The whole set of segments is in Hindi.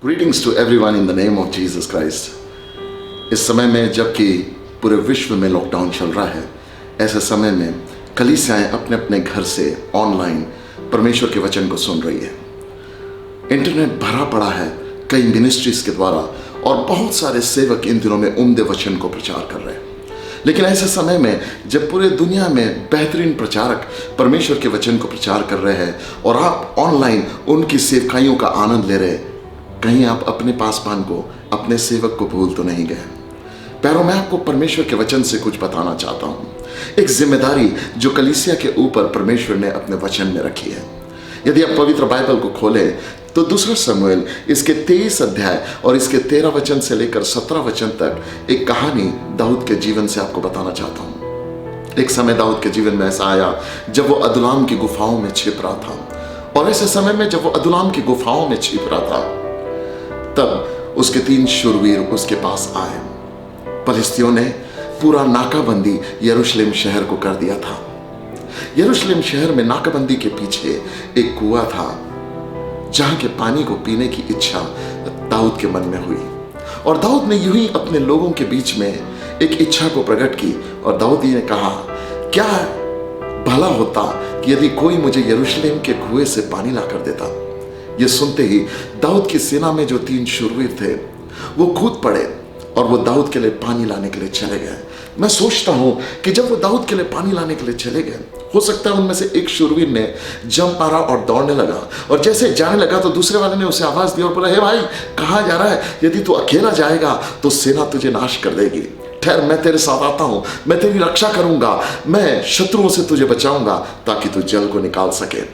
Greetings to everyone in the name of Jesus Christ. इस समय में जबकि पूरे विश्व में लॉकडाउन चल रहा है, ऐसे समय में कलीसियाएं अपने अपने घर से ऑनलाइन परमेश्वर के वचन को सुन रही है। इंटरनेट भरा पड़ा है कई मिनिस्ट्रीज के द्वारा और बहुत सारे सेवक इन दिनों में उम्दे वचन को प्रचार कर रहे हैं। लेकिन ऐसे समय में जब पूरे दुनिया में बेहतरीन प्रचारक परमेश्वर के वचन को प्रचार कर रहे हैं और आप ऑनलाइन उनकी सेवकाइयों का आनंद ले रहे हैं, कहीं आप अपने पासपान को, अपने सेवक को भूल तो नहीं गए। प्यारों, मैं आपको परमेश्वर के वचन से कुछ बताना चाहता हूं। एक जिम्मेदारी जो कलीसिया के ऊपर परमेश्वर ने अपने वचन में रखी है। यदि आप पवित्र बाइबल को खोलें तो दूसरा शमूएल इसके 23 अध्याय और इसके 13 वचन से लेकर 17 वचन तक एक कहानी दाऊद के जीवन से आपको बताना चाहता हूं। एक समय दाऊद के जीवन में ऐसा आया जब वो अदुल्लाम की गुफाओं में छिप रहा था, और ऐसे समय में जब वो अदुल्लाम की गुफाओं में छिप रहा था तब उसके 3 शूरवीर उसके पास आए। फलिस्तियों ने पूरा नाकाबंदी यरूशलेम शहर को कर दिया था। यरूशलेम शहर में नाकाबंदी के पीछे एक कुआं था जहां के पानी को पीने की इच्छा दाऊद के मन में हुई, और दाऊद ने यूं ही अपने लोगों के बीच में एक इच्छा को प्रकट की। और दाऊद ने कहा, क्या भला होता कि यदि कोई मुझे यरूशलेम के कुएं से पानी ला कर देता। ये सुनते ही दाऊद की सेना में जो 3 शूरवीर थे वो कूद पड़े और वो दाऊद के लिए पानी लाने के लिए चले गए। मैं सोचता हूं कि जब वो दाऊद के लिए पानी लाने के लिए चले गए, हो सकता है उनमें से एक शूरवीर ने जंप मारा और दौड़ने लगा, और जैसे जाने लगा तो दूसरे वाले ने उसे आवाज दी और बोला, हे भाई, कहां जा रहा है? यदि तू अकेला जाएगा तो सेना तुझे नाश कर देगी। ठहर, मैं तेरे साथ आता हूं, मैं तेरी रक्षा करूंगा, मैं शत्रुओं से तुझे बचाऊंगा ताकि तू जल को निकाल सके।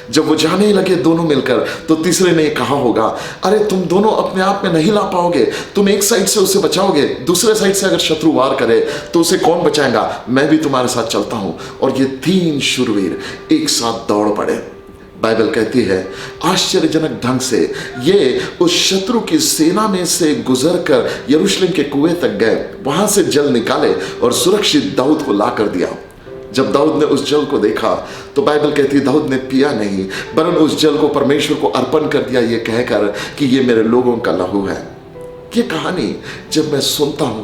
जब वो जाने ही लगे दोनों मिलकर, तो तीसरे ने कहा होगा, अरे तुम दोनों अपने आप में नहीं ला पाओगे, तुम एक साइड से उसे बचाओगे, दूसरे साइड से अगर शत्रु वार करे तो उसे कौन बचाएगा? मैं भी तुम्हारे साथ चलता हूं। और ये 3 शूरवीर एक साथ दौड़ पड़े। बाइबल कहती है आश्चर्यजनक ढंग से ये उस शत्रु की सेना में से गुजरकर यरूशलेम के कुएं तक गए, वहां से जल निकाले और सुरक्षित दाऊद को ला कर दिया। जब दाऊद ने उस जल को देखा तो बाइबल कहती है दाऊद ने पिया नहीं, वरन उस जल को परमेश्वर को अर्पण कर दिया, ये कहकर कि ये मेरे लोगों का लहू है। ये कहानी जब मैं सुनता हूं,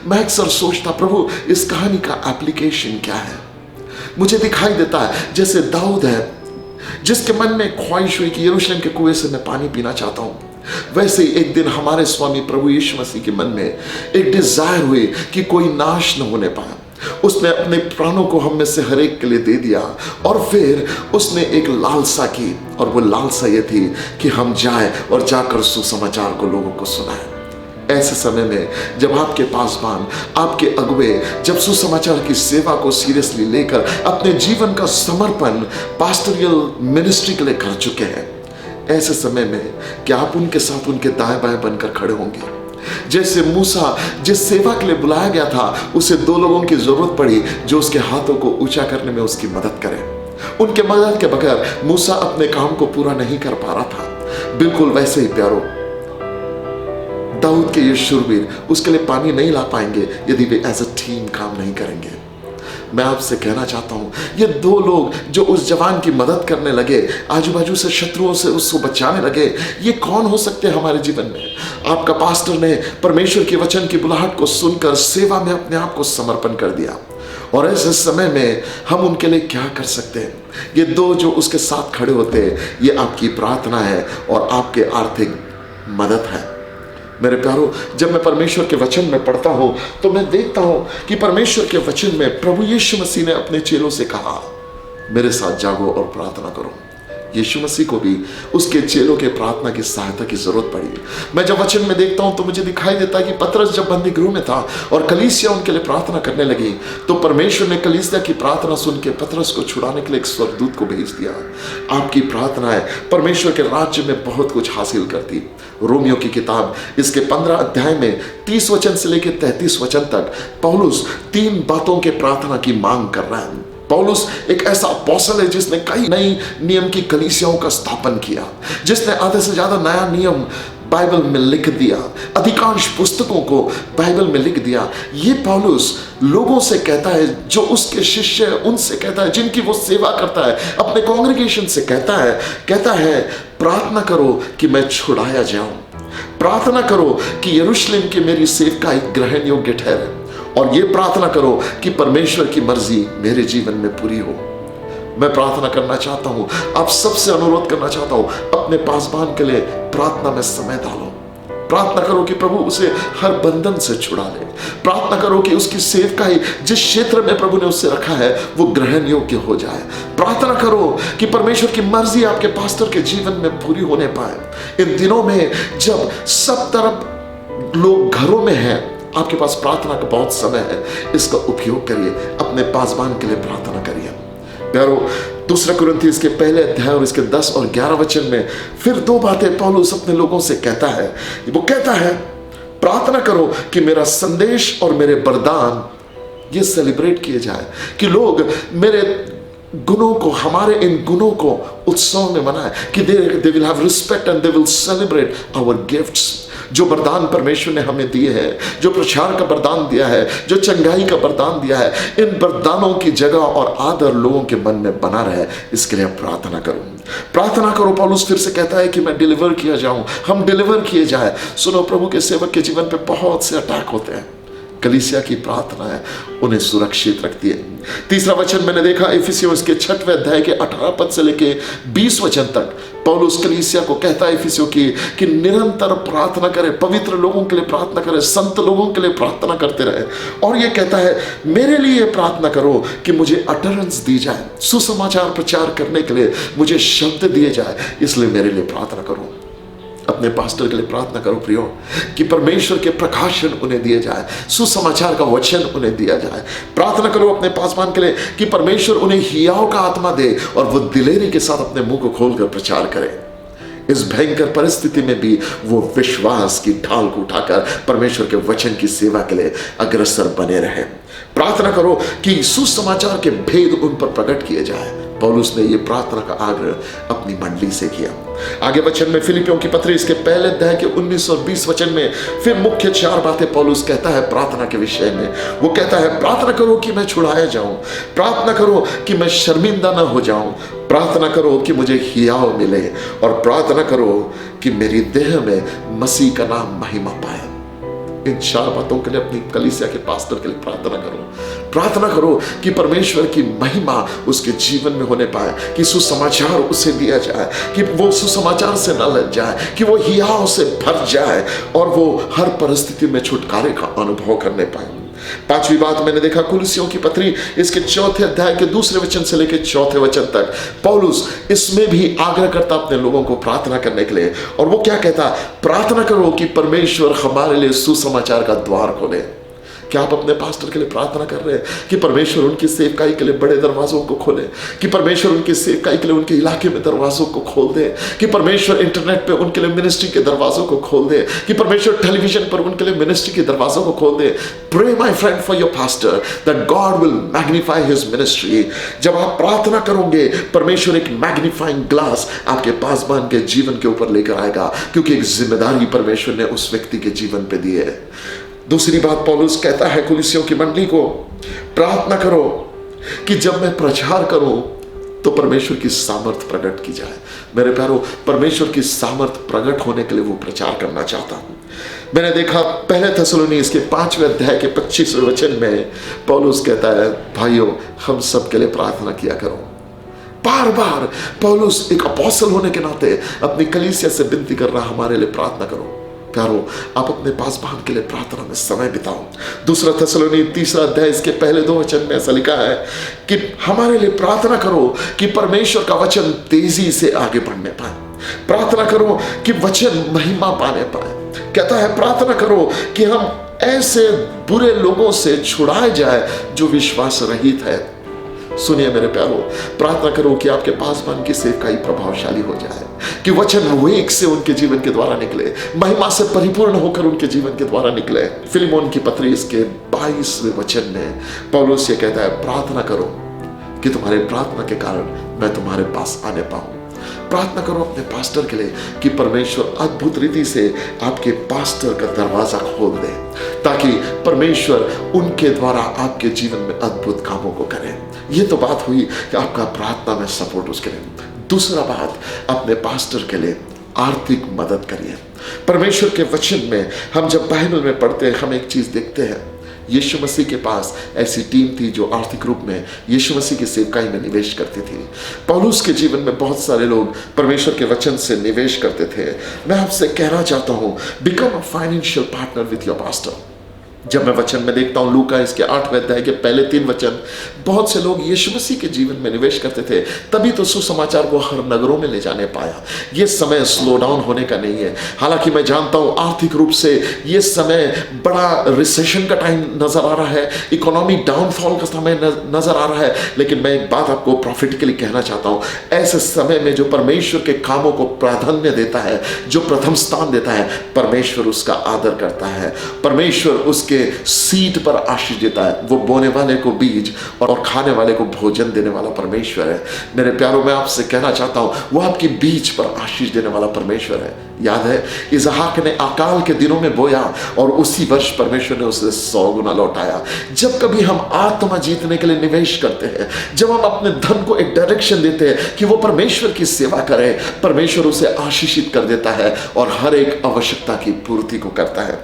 मैं अक्सर सोचता, प्रभु इस कहानी का एप्लीकेशन क्या है? मुझे दिखाई देता है जैसे दाऊद है जिसके मन में ख्वाहिश हुई कि यरूशलेम के कुएं से मैं पानी पीना चाहता हूं, वैसे ही एक दिन हमारे स्वामी प्रभु यीशु मसीह के मन में एक डिजायर हुई कि कोई नाश न होने पाए। उसने अपने प्राणों को हम में से हर एक के लिए दे दिया, और फिर उसने एक लालसा की, और वो लालसा ये थी कि हम जाए और जाकर सुसमाचार को लोगों को सुनाएं। ऐसे समय में जब आपके पासवान, आपके अगुवे जब सुसमाचार की सेवा को सीरियसली लेकर अपने जीवन का समर्पण पास्टोरियल मिनिस्ट्री के लिए कर चुके हैं, ऐसे समय में क्या आप उनके साथ उनके दाएं बाएं बनकर खड़े होंगे? जैसे मूसा जिस सेवा के लिए बुलाया गया था, उसे 2 लोगों की जरूरत पड़ी जो उसके हाथों को ऊंचा करने में उसकी मदद करें। उनके मदद के बगैर मूसा अपने काम को पूरा नहीं कर पा रहा था। बिल्कुल वैसे ही प्यारो, दाऊद के ये शूरवीर उसके लिए पानी नहीं ला पाएंगे यदि वे एज अ टीम काम नहीं करेंगे। मैं आपसे कहना चाहता हूं, ये 2 लोग जो उस जवान की मदद करने लगे, आजू बाजू से शत्रुओं से उसको बचाने लगे, ये कौन हो सकते हैं हमारे जीवन में? आपका पास्टर ने परमेश्वर के वचन की बुलाहट को सुनकर सेवा में अपने आप को समर्पण कर दिया, और ऐसे समय में हम उनके लिए क्या कर सकते हैं? ये 2 जो उसके साथ खड़े होते हैं, ये आपकी प्रार्थना है और आपके आर्थिक मदद है। मेरे प्यारो, जब मैं परमेश्वर के वचन में पढ़ता हूं तो मैं देखता हूं कि परमेश्वर के वचन में प्रभु यीशु मसीह ने अपने चेलों से कहा, मेरे साथ जागो और प्रार्थना करो। यीशु मसीह को भी उसके चेलों के प्रार्थना की सहायता की जरूरत पड़ी। मैं जब वचन में देखता हूं तो मुझे दिखाई देता है कि पतरस जब बंदी गृह में था और कलीसिया उनके लिए प्रार्थना करने लगी, तो परमेश्वर ने कलीसिया की प्रार्थना सुन के पतरस को छुड़ाने के लिए एक स्वर्गदूत को भेज दिया। आपकी प्रार्थना है परमेश्वर के राज्य में बहुत कुछ हासिल करती। रोमियो की किताब इसके 15 अध्याय में 30 वचन से लेकर 33 वचन तक पौलुस 3 बातों के प्रार्थना की मांग कर रहा है। पौलुस एक ऐसा अपोस्तल है जिसने कई नई नियम की कलीसियाओं का स्थापन किया, जिसने आधे से ज्यादा नया नियम बाइबल में लिख दिया, अधिकांश पुस्तकों को बाइबल में लिख दिया। ये पौलुस लोगों से कहता है, जो उसके शिष्य हैं उनसे कहता है, जिनकी वो सेवा करता है, अपने कांग्रेगेशन से कहता है प्रार्थना करो कि मैं छुड़ाया जाऊं, प्रार्थना करो कि यरूशलेम की मेरी सेवकाई ग्रहण योग्य ठहरे, और ये प्रार्थना करो कि परमेश्वर की मर्जी मेरे जीवन में पूरी हो। मैं प्रार्थना करना चाहता हूं, आप सबसे अनुरोध करना चाहता हूं, अपने पासबान के लिए प्रार्थना में समय डालो। प्रार्थना करो कि प्रभु उसे हर बंधन से छुड़ा ले। प्रार्थना करो कि उसकी सेवकाई जिस क्षेत्र में प्रभु ने उसे रखा है वो ग्रहण योग्य हो जाए। प्रार्थना करो कि परमेश्वर की मर्जी आपके पास्टर के जीवन में पूरी होने पाए। इन दिनों में जब सब तरफ लोग घरों में हैं, आपके पास प्रार्थना का बहुत समय है, इसका उपयोग करिए। अपने पासबान के लिए प्रार्थना करिए। प्यारो, 2 कुरिन्थियों के पहले अध्याय और इसके 10 और 11 वचन में फिर 2 बातें पौलुस अपने लोगों से कहता है। वो कहता है प्रार्थना करो कि मेरा संदेश और मेरे वरदान ये सेलिब्रेट किए जाए, कि लोग मेरे गुणों को, हमारे इन गुणों को उत्सव में मनाए, कि they will have respect and they will celebrate our gifts. जो वरदान परमेश्वर ने हमें दिए हैं, जो प्रचार का वरदान दिया है, जो चंगाई का वरदान दिया है, इन वरदानों की जगह और आदर लोगों के मन में बना रहे, इसके लिए प्रार्थना करो। प्रार्थना करो। पौलुस फिर से कहता है कि मैं डिलीवर किया जाऊं, हम डिलीवर किए जाए। सुनो, प्रभु के सेवक के जीवन पे बहुत से अटैक होते हैं। कलीसिया की प्रार्थना है उन्हें सुरक्षित रखती है। 3 वचन मैंने देखा इफिसियों इसके 6वें अध्याय के 18 पद से लेके 20 वचन तक पौलुस कलीसिया को कहता है इफिसियों की कि निरंतर प्रार्थना करे, पवित्र लोगों के लिए प्रार्थना करे, संत लोगों के लिए प्रार्थना करते रहे। और ये कहता है मेरे लिए प्रार्थना करो कि मुझे अटरेंस दी जाए, सुसमाचार प्रचार करने के लिए मुझे शब्द दिए जाए, इसलिए मेरे लिए प्रार्थना करो। अपने पास्टर के लिए प्रार्थना करो प्रियो, कि परमेश्वर के प्रकाशन उन्हें दिए जाए, सुसमाचार का वचन उन्हें दिया जाए। प्रार्थना करो अपने पासवान के लिए कि परमेश्वर उन्हें हियाव का आत्मा दे और वो दिलेरी के साथ अपने मुंह को खोलकर प्रचार करे। इस भयंकर परिस्थिति में भी वो विश्वास की ढाल को उठाकर परमेश्वर के वचन की सेवा के लिए अग्रसर बने रहे। प्रार्थना करो कि सुसमाचार के भेद उन पर प्रकट किए जाए। पौलुस ने यह प्रार्थना का आग्रह अपनी मंडली से किया। आगे वचन में फिलिपियों की पत्री इसके पहले अध्याय के 19 और 20 वचन में फिर मुख्य 4 बातें पौलुस कहता है प्रार्थना के विषय में। वो कहता है प्रार्थना करो कि मैं छुड़ाया जाऊं, प्रार्थना करो कि मैं शर्मिंदा ना हो जाऊं, प्रार्थना करो कि मुझे हियाव मिले, और प्रार्थना करो कि मेरी देह में मसीह का नाम महिमा पाए। इन 4 बातों के लिए अपनी कलीसिया के पास्टर के लिए प्रार्थना करो। प्रार्थना करो कि परमेश्वर की महिमा उसके जीवन में होने पाए, कि सुसमाचार उसे दिया जाए, कि वो सुसमाचार से न लज जाए, कि वो हियाव से भर जाए और वो हर परिस्थिति में छुटकारे का अनुभव करने पाए। 5वीं बात मैंने देखा कुलुसियों की पत्री इसके 4थे अध्याय के 2 वचन से लेकर 4थे वचन तक पौलुस इसमें भी आग्रह करता अपने लोगों को प्रार्थना करने के लिए। और वो क्या कहता, प्रार्थना करो कि परमेश्वर हमारे लिए सुसमाचार का द्वार खोले। क्या आप अपने पास्टर के लिए प्रार्थना कर रहे हैं कि परमेश्वर उनकी सेवकाई के लिए बड़े दरवाजों को खोले, कि परमेश्वर उनकी सेवकाई के लिए उनके इलाके में दरवाजों को खोल दे, कि परमेश्वर इंटरनेट पे उनके लिए मिनिस्ट्री के दरवाजों को खोल दे, कि परमेश्वर टेलीविजन पर उनके लिए मिनिस्ट्री के दरवाजों को खोल दे। Pray my friend for your pastor that God will magnify his ministry. जब आप प्रार्थना करोगे परमेश्वर एक मैग्नीफाइंग ग्लास आपके पासबान के जीवन के ऊपर लेकर आएगा, क्योंकि एक जिम्मेदारी परमेश्वर ने उस व्यक्ति के जीवन पे दी है। दूसरी बात पौलुस कहता है कुलुसियों की मंडली को, प्रार्थना करो कि जब मैं प्रचार करूं तो परमेश्वर की सामर्थ प्रकट की जाए। मेरे प्यारो, परमेश्वर की सामर्थ प्रकट होने के लिए वो प्रचार करना चाहता हूं। मैंने देखा पहले थिस्सलुनी इसके 5वें अध्याय के 25वें वचन में पौलुस कहता है भाइयों हम सब के लिए प्रार्थना किया करो। बार बार पौलुस एक अपोस्टल होने के नाते अपनी कलीसिया से विनती कर रहा, हमारे लिए प्रार्थना करो। प्यारो, आप अपने पासबान के लिए प्रार्थना में समय बिताओ। 2 थिस्सलुनी 3 अध्याय इसके पहले 2 वचन में ऐसा लिखा है कि हमारे लिए प्रार्थना करो कि परमेश्वर का वचन तेजी से आगे बढ़ने पाए। प्रार्थना करो कि वचन महिमा पाने पाए। कहता है प्रार्थना करो कि हम ऐसे बुरे लोगों से छुड़ाए जाए जो विश्वास रहित है। सुनिए मेरे प्यारो, प्रार्थना करो कि आपके पासबान की सेवकाई प्रभावशाली हो जाए, कि वचन वेग से उनके जीवन के द्वारा निकले, महिमा से परिपूर्ण होकर उनके जीवन के द्वारा निकले। फिलिमोन की पत्री इसके 22वें वचन में पौलुस ये कहता है प्रार्थना करो कि तुम्हारे प्रार्थना के कारण मैं तुम्हारे पास आने पाऊं। प्रार्थना करो अपने पास्टर के लिए कि परमेश्वर अद्भुत रीति से आपके पास्टर का दरवाजा खोल दे, ताकि परमेश्वर उनके द्वारा आपके जीवन में अद्भुत कामों को करे। ये तो बात हुई कि आपका प्रार्थना में सपोर्ट उसके लिए। दूसरा बात, अपने पास्टर के लिए आर्थिक मदद करिए। परमेश्वर के वचन में हम जब बाइबल में पढ़ते हैं, हम एक चीज देखते हैं, यीशु मसीह के पास ऐसी टीम थी जो आर्थिक रूप में यीशु मसीह की सेवकाई में निवेश करती थी। पौलुस के जीवन में बहुत सारे लोग परमेश्वर के वचन से निवेश करते थे। मैं आपसे कहना चाहता हूं, become a financial partner with your pastor. जब मैं वचन में देखता हूं लूका इसके 8वें अध्याय के पहले 3 वचन, बहुत से लोग यीशु मसीह के जीवन में निवेश करते थे, तभी तो सुसमाचार को हर नगरों में ले जाने पाया। ये समय स्लो डाउन होने का नहीं है। हालांकि मैं जानता हूं आर्थिक रूप से ये समय बड़ा रिसेशन का टाइम नजर आ रहा है, इकोनॉमिक डाउनफॉल का समय नजर आ रहा है, लेकिन मैं एक बात आपको प्रॉफिटिकली कहना चाहता हूं, ऐसे समय में जो परमेश्वर के कामों को प्राधान्य देता है, जो प्रथम स्थान देता है, परमेश्वर उसका आदर करता है। परमेश्वर उसके सीड पर आशीष देता है। वो बोने वाले को बीज और खाने वाले को भोजन देने वाला परमेश्वर है। मेरे प्यारों, मैं आपसे कहना चाहता हूं, वो आपकी बीज पर आशीष देने वाला परमेश्वर है। याद है, इसहाक ने अकाल के दिनों में बोया और उसी वर्ष परमेश्वर ने उसे 100 गुना लौटाया। जब कभी हम आत्मा जीतने के लिए निवेश करते हैं, जब हम अपने धन को एक डायरेक्शन देते हैं कि वो परमेश्वर की सेवा करे, परमेश्वर उसे आशीषित कर देता है और हर एक आवश्यकता की पूर्ति को करता है।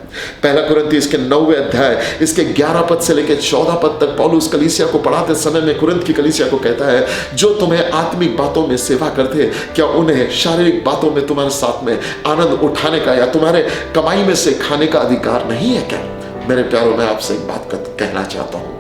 पहला कुरिन्थी इसके 9वें अध्याय इसके 11 पद से लेकर 14 पद तक पौलुस कलीसिया को पढ़ाते समय में कुरिन्थ की कलीसिया को कहता है, जो तुम्हें आत्मिक बातों में सेवा करते, क्या उन्हें शारीरिक बातों में तुम्हारे साथ में आनंद उठाने का या तुम्हारे कमाई में से खाने का अधिकार नहीं है क्या? मेरे प्यारों, मैं आपसे एक बात कहना चाहता हूं,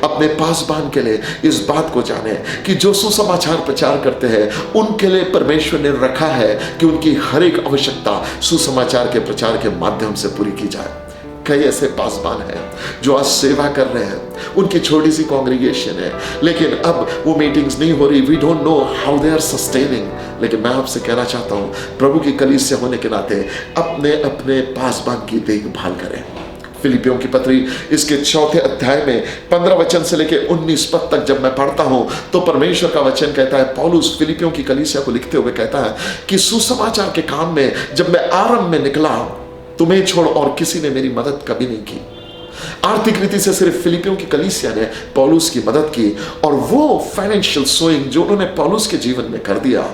अपने पासबान के लिए इस बात को जाने कि जो सुसमाचार प्रचार करते हैं, उनके लिए परमेश्वर ने रखा है कि उनकी हर एक आवश्यकता सुसमाचार के प्रचार के माध्यम से पूरी की जाए। कई ऐसे पासबान हैं जो आज सेवा कर रहे हैं, उनकी छोटी सी कांग्रीगेशन है, लेकिन अब वो मीटिंग्स नहीं हो रही। We don't know how they are sustaining. लेकिन मैं आपसे कहना चाहता हूं, प्रभु की कलीसिया होने के नाते अपने अपने पासबान की देखभाल करें। फिलिपियों की पत्री इसके 4थे अध्याय में 15 वचन से लेकर 19 पद तक जब मैं पढ़ता हूं, तो परमेश्वर का वचन कहता है, पौलुस फिलिपियों की कलीसिया को लिखते हुए कहता है कि सुसमाचार के काम में जब मैं आरंभ में निकला, तुम्हें छोड़ और किसी ने मेरी मदद कभी नहीं की। आर्थिक रीति से सिर्फ फिलिपियों की कलीसिया ने पौलुस की मदद की, और वो फाइनेंशियल सोइंग जो उन्होंने पौलुस के जीवन में कर दिया,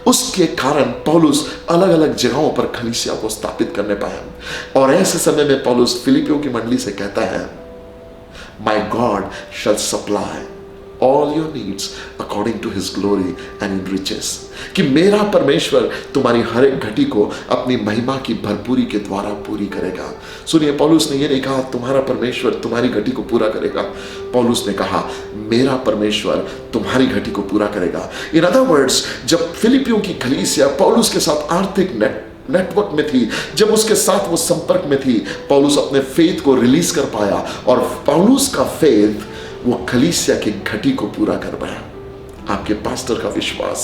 उसके कारण पौलुस अलग अलग जगहों पर कलीसिया को स्थापित करने पाया। और ऐसे समय में पौलुस फिलिपियों की मंडली से कहता है, my God shall supply all your needs according to his glory and in riches, कि मेरा परमेश्वर तुम्हारी हर एक घटी को अपनी महिमा की भरपूरी के द्वारा पूरी करेगा। सुनिए, पौलुस ने ये नहीं कहा तुम्हारा परमेश्वर तुम्हारी घटी को पूरा करेगा, पौलुस ने कहा मेरा परमेश्वर तुम्हारी घटी को पूरा करेगा। इन अदर वर्ड्स, जब फिलिपियों की कलीसिया पौलुस के साथ आर्थिक नेटवर्क में थी, जब उसके साथ वो संपर्क में थी, पौलुस अपने फेथ को रिलीज कर पाया, और पौलुस का फेथ वो कलीसिया की घटी को पूरा कर पाया। आपके पास्टर का विश्वास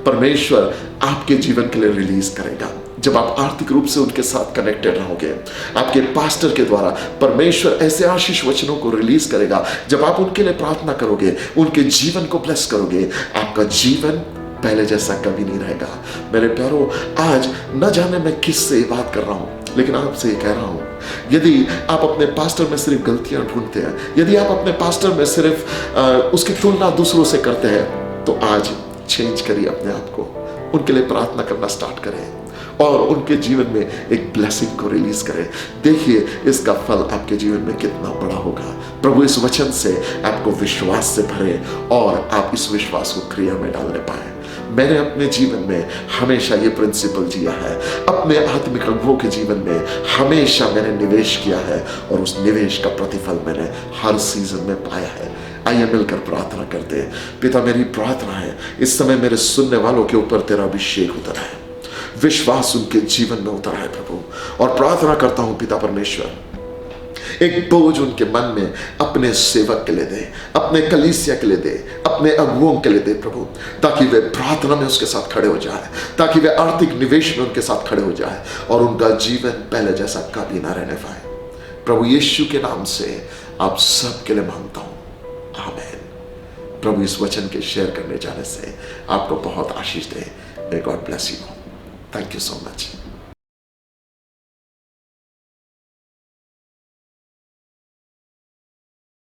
परमेश्वर आपके जीवन के लिए रिलीज करेगा। जब आप आर्थिक रूप से उनके साथ कनेक्टेड रहोगे, आपके पास्टर के द्वारा परमेश्वर ऐसे आशीष वचनों को रिलीज करेगा। जब आप उनके लिए प्रार्थना करोगे, उनके जीवन को ब्लेस करोगे, आपका जीवन पहले जैसा कभी नहीं रहेगा। मेरे प्यारों, आज न जाने मैं किससे बात कर रहा हूं, लेकिन आपसे ये कह रहा हूं, यदि आप अपने पास्टर में सिर्फ गलतियां ढूंढते हैं, यदि आप अपने पास्टर में सिर्फ उसकी तुलना दूसरों से करते हैं, तो आज चेंज करिए अपने आप को, उनके लिए प्रार्थना करना स्टार्ट करें और उनके जीवन में एक ब्लेसिंग को रिलीज करें। देखिए इसका फल आपके जीवन में कितना बड़ा होगा। प्रभु इस वचन से आपको विश्वास से भरे और आप इस विश्वास को क्रिया में डालने पाए। मैंने अपने जीवन में हमेशा ये प्रिंसिपल जिया है, अपने आत्मिक अनुभवों के जीवन में हमेशा मैंने निवेश किया है और उस निवेश का प्रतिफल मैंने हर सीजन में पाया है। आइए मिलकर प्रार्थना करते हैं। पिता, मेरी प्रार्थना है इस समय मेरे सुनने वालों के ऊपर तेरा अभिषेक उतरा है, विश्वास उनके जीवन में उतरा है प्रभु, और प्रार्थना करता हूं पिता परमेश्वर, एक बोझ उनके मन में अपने सेवक के लिए दे, अपने कलीसिया के लिए दे, अपने अगुओं के लिए दे प्रभु, ताकि वे प्रार्थना में उसके साथ खड़े हो जाए, ताकि वे आर्थिक निवेश में उनके साथ खड़े हो जाए और उनका जीवन पहले जैसा कभी ना रहने पाए। प्रभु यीशु के नाम से आप सब के लिए मांगता हूं, आमीन। प्रभु इस वचन के शेयर करने जाने से आपको बहुत आशीष दे। May God bless you. Thank you so much.